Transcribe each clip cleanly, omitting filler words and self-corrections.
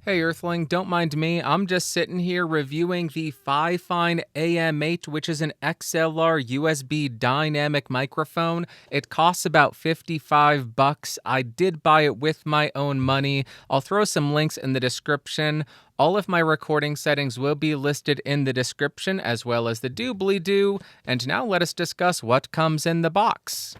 Hey Earthling, don't mind me. I'm just sitting here reviewing the Fifine AM8, which is an XLR USB dynamic microphone. It costs about $55. I did buy it with my own money. I'll throw some links in the description. All of my recording settings will be listed in the description, as well as the doobly-doo. And now let us discuss what comes in the box.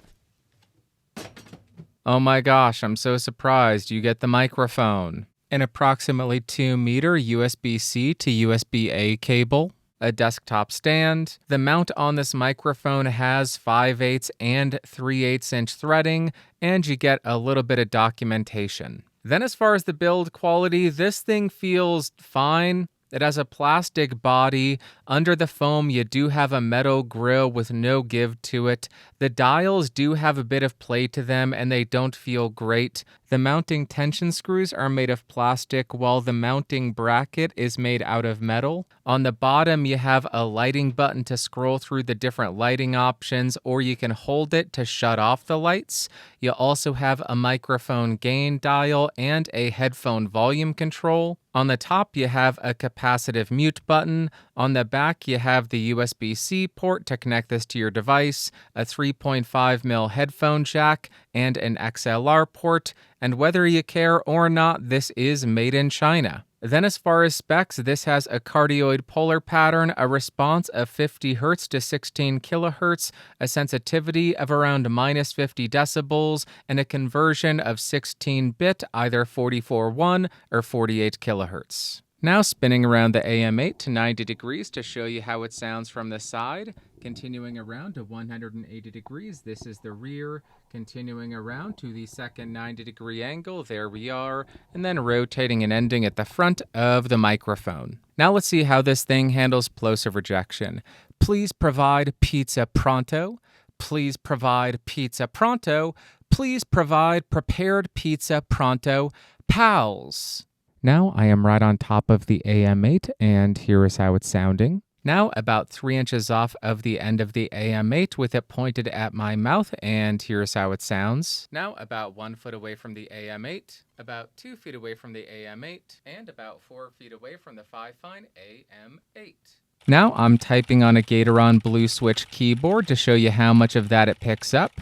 Oh my gosh, I'm so surprised. You get the microphone. An approximately 2-meter USB-C to USB-A cable, a desktop stand. The mount on this microphone has 5/8 and 3/8 inch threading, and you get a little bit of documentation. Then as far as the build quality, this thing feels fine. It has a plastic body. Under the foam, you do have a metal grill with no give to it. The dials do have a bit of play to them, and they don't feel great. The mounting tension screws are made of plastic, while the mounting bracket is made out of metal. On the bottom, you have a lighting button to scroll through the different lighting options, or you can hold it to shut off the lights. You also have a microphone gain dial and a headphone volume control. On the top, you have a capacitive mute button. On the back, you have the USB-C port to connect this to your device, a 3.5mm headphone jack, and an XLR port. And whether you care or not, this is made in China. Then as far as specs, this has a cardioid polar pattern, a response of 50 Hz to 16 kHz, a sensitivity of around -50 decibels, and a conversion of 16-bit, either 44.1 or 48 kHz. Now spinning around the AM8 to 90 degrees to show you how it sounds from the side. Continuing around to 180 degrees, this is the rear. Continuing around to the second 90-degree angle, there we are. And then rotating and ending at the front of the microphone. Now let's see how this thing handles plosive rejection. Please provide pizza pronto. Please provide pizza pronto. Please provide prepared pizza pronto. Pals. Now I am right on top of the AM8, and here is how it's sounding. Now about 3 inches off of the end of the AM8 with it pointed at my mouth, and here's how it sounds. Now about 1 foot away from the AM8, about 2 feet away from the AM8, and about 4 feet away from the Fifine AM8. Now I'm typing on a Gateron Blue Switch keyboard to show you how much of that it picks up.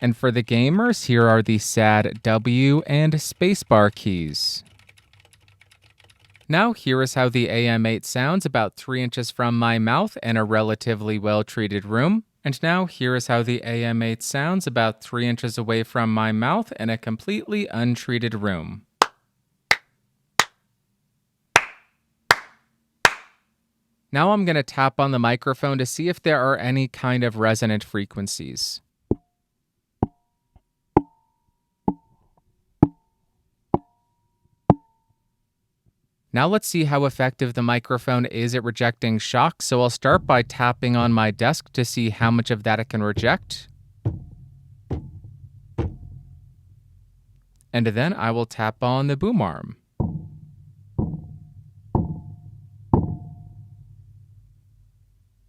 And for the gamers, here are the sad W and spacebar keys. Now here is how the AM8 sounds about 3 inches from my mouth in a relatively well-treated room. And now here is how the AM8 sounds about 3 inches away from my mouth in a completely untreated room. Now I'm going to tap on the microphone to see if there are any kind of resonant frequencies. Now let's see how effective the microphone is at rejecting shock, so I'll start by tapping on my desk to see how much of that it can reject. And then I will tap on the boom arm.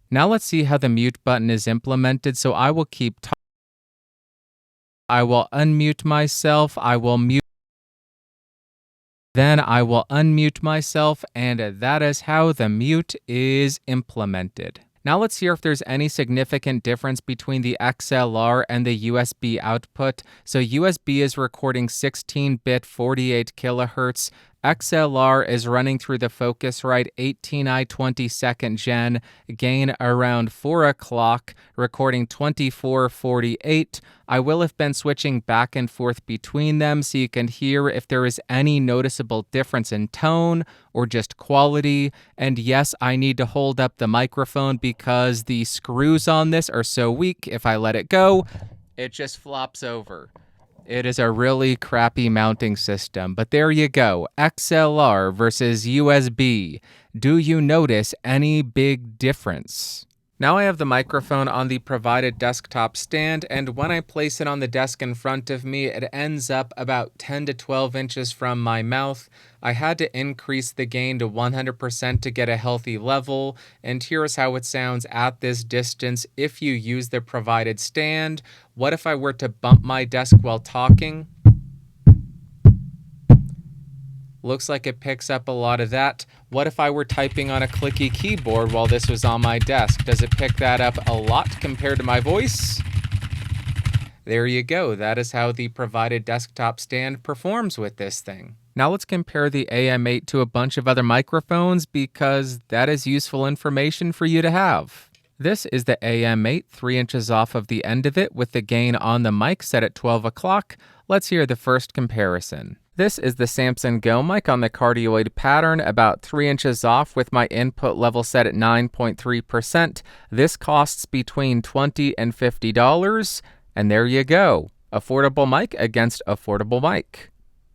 Now let's see how the mute button is implemented, so I will keep talking. I will unmute myself, I will mute. Then I will unmute myself, and that is how the mute is implemented. Now let's hear if there's any significant difference between the XLR and the USB output. So USB is recording 16-bit 48 kHz. XLR is running through the Focusrite 18i 22nd gen, gain around 4 o'clock, recording 2448. I will have been switching back and forth between them so you can hear if there is any noticeable difference in tone or just quality. And yes, I need to hold up the microphone because the screws on this are so weak. If I let it go, it just flops over. It is a really crappy mounting system, but there you go. XLR versus USB. Do you notice any big difference? Now I have the microphone on the provided desktop stand, and when I place it on the desk in front of me, it ends up about 10 to 12 inches from my mouth. I had to increase the gain to 100% to get a healthy level, and here's how it sounds at this distance if you use the provided stand. What if I were to bump my desk while talking? Looks like it picks up a lot of that. What if I were typing on a clicky keyboard while this was on my desk? Does it pick that up a lot compared to my voice? There you go. That is how the provided desktop stand performs with this thing. Now let's compare the AM8 to a bunch of other microphones because that is useful information for you to have. This is the AM8, 3 inches off of the end of it with the gain on the mic set at 12 o'clock. Let's hear the first comparison. This is the Samson Go Mic on the Cardioid pattern, about 3 inches off with my input level set at 9.3%. This costs between $20 and $50. And there you go. Affordable mic against affordable mic.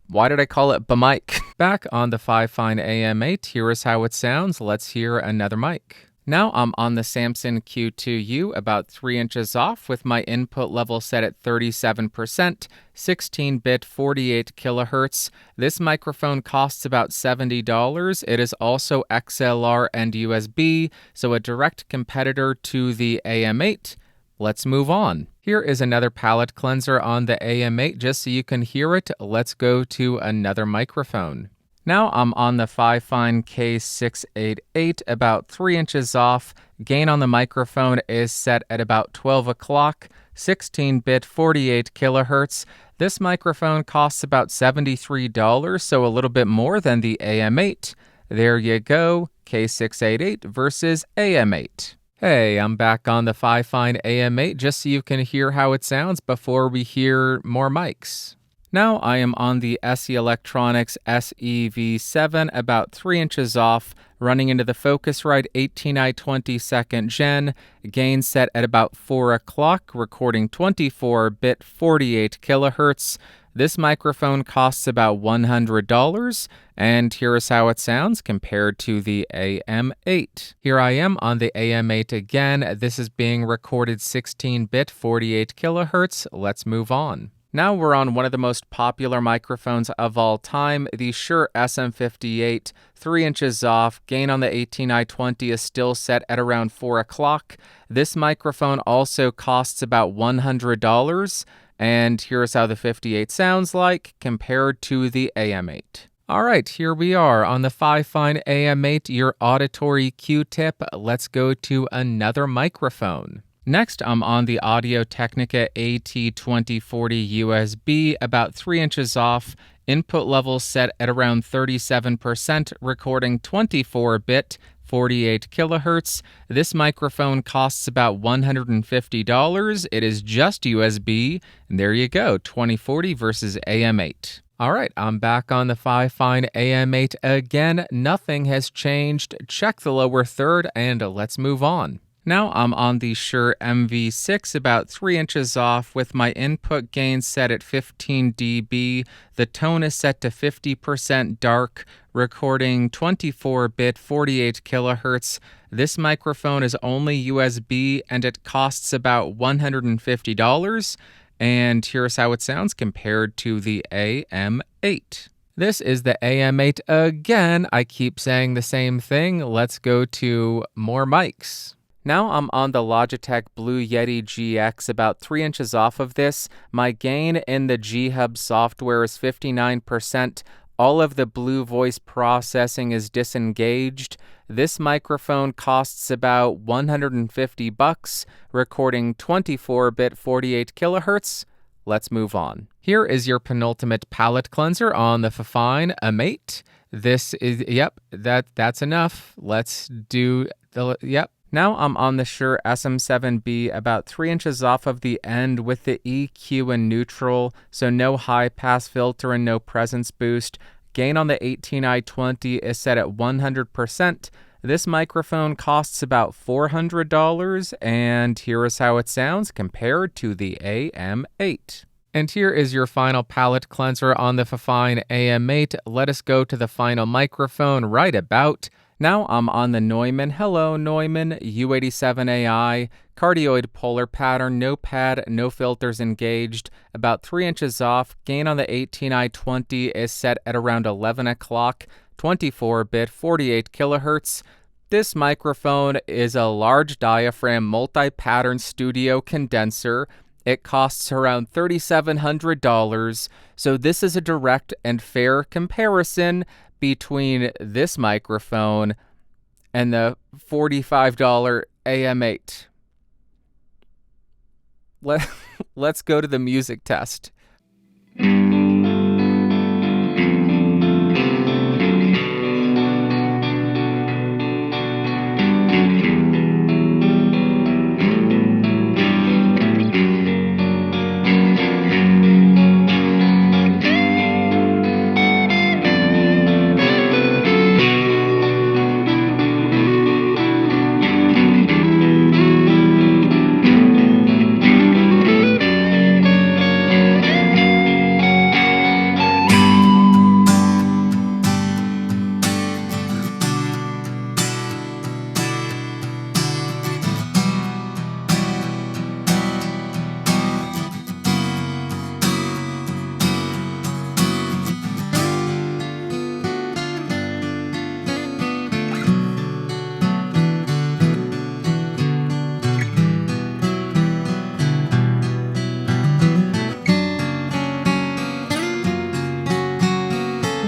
Why did I call it B-mic? Back on the Fifine AM8, here is how it sounds. Let's hear another mic. Now I'm on the Samson Q2u, about 3 inches off with my input level set at 37%, 16-bit 48 kilohertz. This microphone costs about $70. It is also XLR and USB, so a direct competitor to the AM8. Let's move on. Here is another palette cleanser on the AM8 just so you can hear it. Let's go to another microphone. Now I'm on the Fifine K688, about 3 inches off. Gain on the microphone is set at about 12 o'clock, 16-bit 48 kilohertz. This microphone costs about $73, so a little bit more than the AM8. There you go, K688 versus AM8. Hey, I'm back on the Fifine AM8 just so you can hear how it sounds before we hear more mics. Now I am on the SE Electronics SEV7, about 3 inches off, running into the Focusrite 18i20 2nd Gen, gain set at about 4 o'clock, recording 24-bit 48 kilohertz. This microphone costs about $100, and here is how it sounds compared to the AM8. Here I am on the AM8 again. This is being recorded 16-bit 48 kilohertz. Let's move on. Now we're on one of the most popular microphones of all time, the Shure SM58, 3 inches off. Gain on the 18i20 is still set at around 4 o'clock. This microphone also costs about $100, and here's how the 58 sounds like compared to the AM8. All right, here we are on the Fifine AM8, your auditory Q-tip. Let's go to another microphone. Next, I'm on the Audio Technica AT2040 USB, about 3 inches off, input level set at around 37%, recording 24-bit, 48 kilohertz. This microphone costs about $150. It is just USB, and there you go, 2040 versus AM8. All right, I'm back on the Fifine AM8 again. Nothing has changed. Check the lower third, and let's move on. Now I'm on the Shure MV6, about 3 inches off, with my input gain set at 15 dB. The tone is set to 50% dark, recording 24-bit 48 kilohertz. This microphone is only USB, and it costs about $150. And here's how it sounds compared to the AM8. This is the AM8 again. I keep saying the same thing. Let's go to more mics. Now I'm on the Logitech Blue Yeti GX, about 3 inches off of this. My gain in the G-Hub software is 59%. All of the Blue voice processing is disengaged. This microphone costs about $150, recording 24-bit 48 kilohertz. Let's move on. Here is your penultimate palette cleanser on the Fifine AM8. This is, that's enough. Let's do the, Now I'm on the Shure SM7b, about 3 inches off of the end with the EQ and neutral, so no high pass filter and no presence boost. Gain on the 18i20 is set at 100%. This microphone costs about $400, and here is how it sounds compared to the AM8. And here is your final palette cleanser on the Fifine AM8. Let us go to the final microphone right about now. I'm on the Neumann U87 Ai Cardioid polar pattern, no pad, no filters engaged, about 3 inches off. Gain on the 18i20 is set at around 11 o'clock, 24-bit 48 kilohertz. This microphone is a large diaphragm multi-pattern studio condenser. It costs around $3,700, so this is a direct and fair comparison between this microphone and the $45 AM8. Let's go to the music test.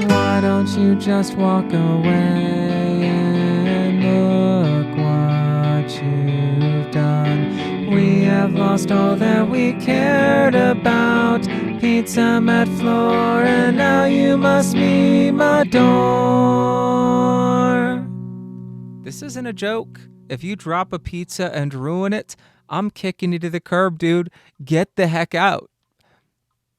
Why don't you just walk away and look what you've done? We have lost all that we cared about. Pizza mat floor, and now you must meet my door. This isn't a joke. If you drop a pizza and ruin it, I'm kicking you to the curb, dude. Get the heck out.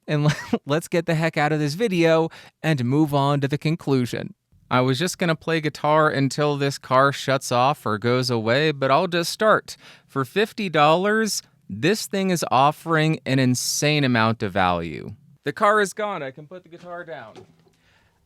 And let's get the heck out of this video and move on to the conclusion. I was just going to play guitar until this car shuts off or goes away, but I'll just start. For $50, this thing is offering an insane amount of value. The car is gone. I can put the guitar down.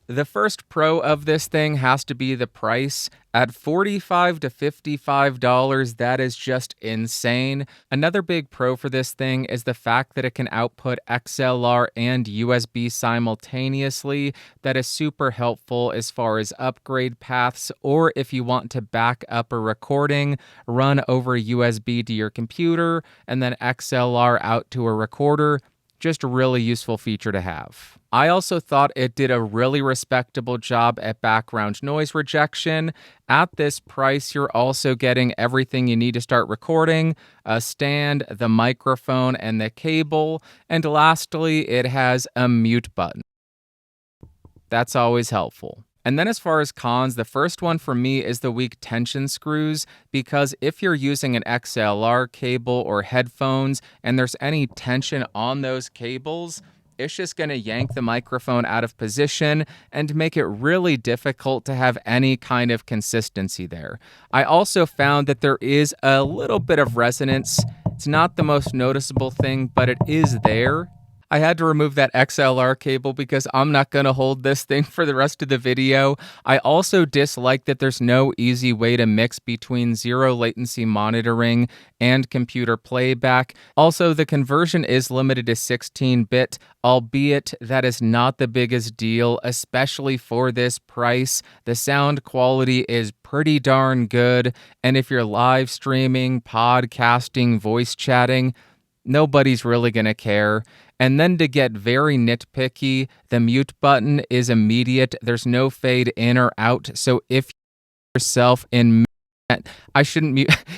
The first pro of this thing has to be the price. At $45 to $55, that is just insane. Another big pro for this thing is the fact that it can output XLR and USB simultaneously. That is super helpful as far as upgrade paths, or if you want to back up a recording, run over USB to your computer, and then XLR out to a recorder. Just a really useful feature to have. I also thought it did a really respectable job at background noise rejection. At this price, you're also getting everything you need to start recording: a stand, the microphone, and the cable. And lastly, it has a mute button. That's always helpful. And then as far as cons, the first one for me is the weak tension screws, because if you're using an XLR cable or headphones and there's any tension on those cables, it's just going to yank the microphone out of position and make it really difficult to have any kind of consistency there. I also found that there is a little bit of resonance. It's not the most noticeable thing, but it is there. I had to remove that XLR cable because I'm not going to hold this thing for the rest of the video. I also dislike that there's no easy way to mix between zero latency monitoring and computer playback. Also, the conversion is limited to 16-bit, albeit that is not the biggest deal, especially for this price. The sound quality is pretty darn good, and if you're live streaming, podcasting, voice chatting, nobody's really going to care. And then to get very nitpicky, the mute button is immediate. There's no fade in or out. So if you yourself in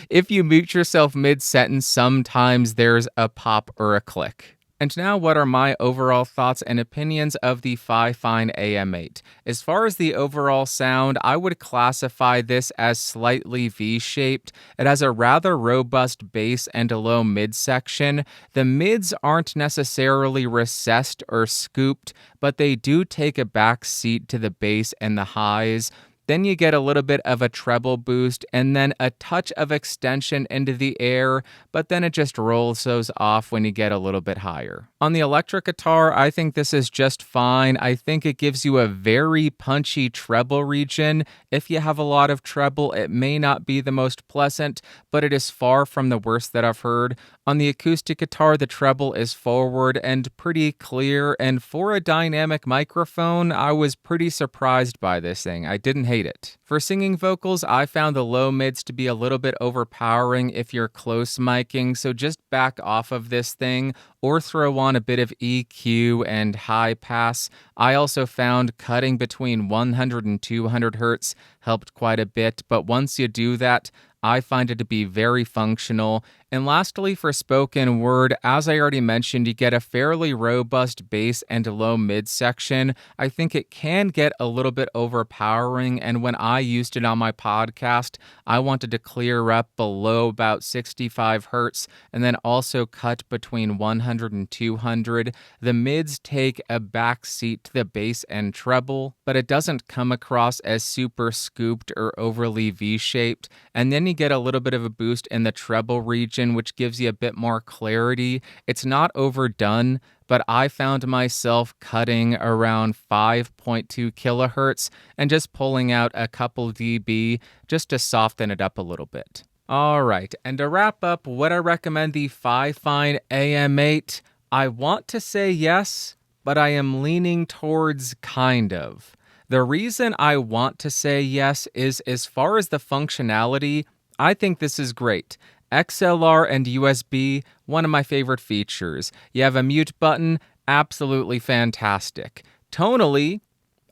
if you mute yourself mid-sentence, sometimes there's a pop or a click. And now, what are my overall thoughts and opinions of the Fifine AM8? As far as the overall sound, I would classify this as slightly V-shaped. It has a rather robust bass and a low mid-section. The mids aren't necessarily recessed or scooped, but they do take a back seat to the bass and the highs. Then you get a little bit of a treble boost and then a touch of extension into the air, but then it just rolls those off when you get a little bit higher. On the electric guitar, I think this is just fine. I think it gives you a very punchy treble region. If you have a lot of treble, it may not be the most pleasant, but it is far from the worst that I've heard. On the acoustic guitar, the treble is forward and pretty clear, and for a dynamic microphone, I was pretty surprised by this thing. I didn't hate it. For singing vocals, I found the low mids to be a little bit overpowering if you're close miking, so just back off of this thing or throw on a bit of EQ and high pass. I also found cutting between 100 and 200 hertz helped quite a bit, but once you do that, I find it to be very functional. And lastly, for spoken word, as I already mentioned, you get a fairly robust bass and low mid section. I think it can get a little bit overpowering, and when I used it on my podcast, I wanted to clear up below about 65 hertz and then also cut between 100 and 200. The mids take a back seat to the bass and treble, but it doesn't come across as super scooped or overly V-shaped. And then you get a little bit of a boost in the treble region, which gives you a bit more clarity. It's not overdone, but I found myself cutting around 5.2 kilohertz and just pulling out a couple dB just to soften it up a little bit. All right, and to wrap up, would I recommend the Fifine AM8? I want to say yes, but I am leaning towards kind of. The reason I want to say yes is as far as the functionality, I think this is great. XLR and USB, one of my favorite features. You have a mute button, absolutely fantastic. Tonally,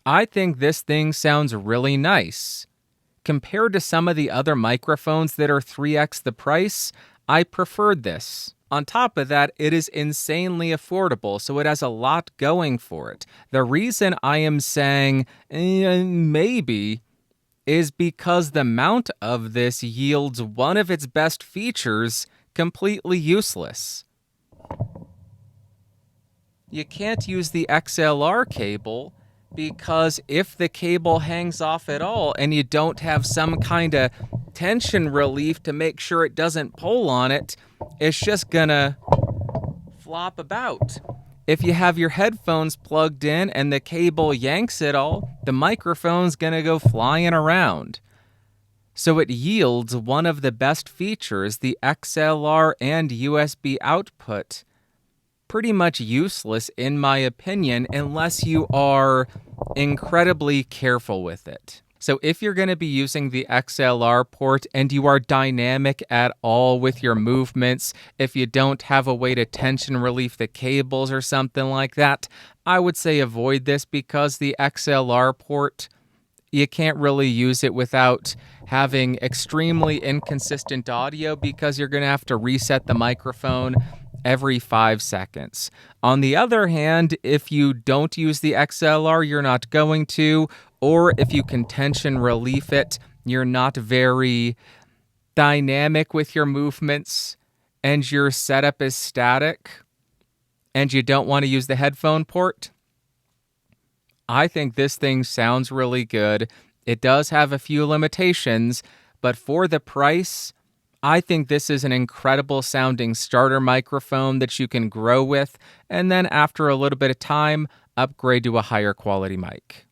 I think this thing sounds really nice. Compared to some of the other microphones that are 3x the price, I preferred this. On top of that, it is insanely affordable, so it has a lot going for it. The reason I am saying maybe is because the mount of this yields one of its best features completely useless. You can't use the XLR cable because if the cable hangs off at all and you don't have some kind of tension relief to make sure it doesn't pull on it, it's just gonna flop about. If you have your headphones plugged in and the cable yanks it all, the microphone's gonna go flying around. So it yields one of the best features, the XLR and USB output. Pretty much useless in my opinion unless you are incredibly careful with it. So if you're going to be using the XLR port and you are dynamic at all with your movements, if you don't have a way to tension relief the cables or something like that, I would say avoid this because the XLR port, you can't really use it without having extremely inconsistent audio because you're going to have to reset the microphone every 5 seconds. On the other hand, if you don't use the XLR, you're not going to, or if you can tension relief it, you're not very dynamic with your movements, and your setup is static, and you don't want to use the headphone port, I think this thing sounds really good. It does have a few limitations, but for the price, I think this is an incredible sounding starter microphone that you can grow with, and then after a little bit of time, upgrade to a higher quality mic.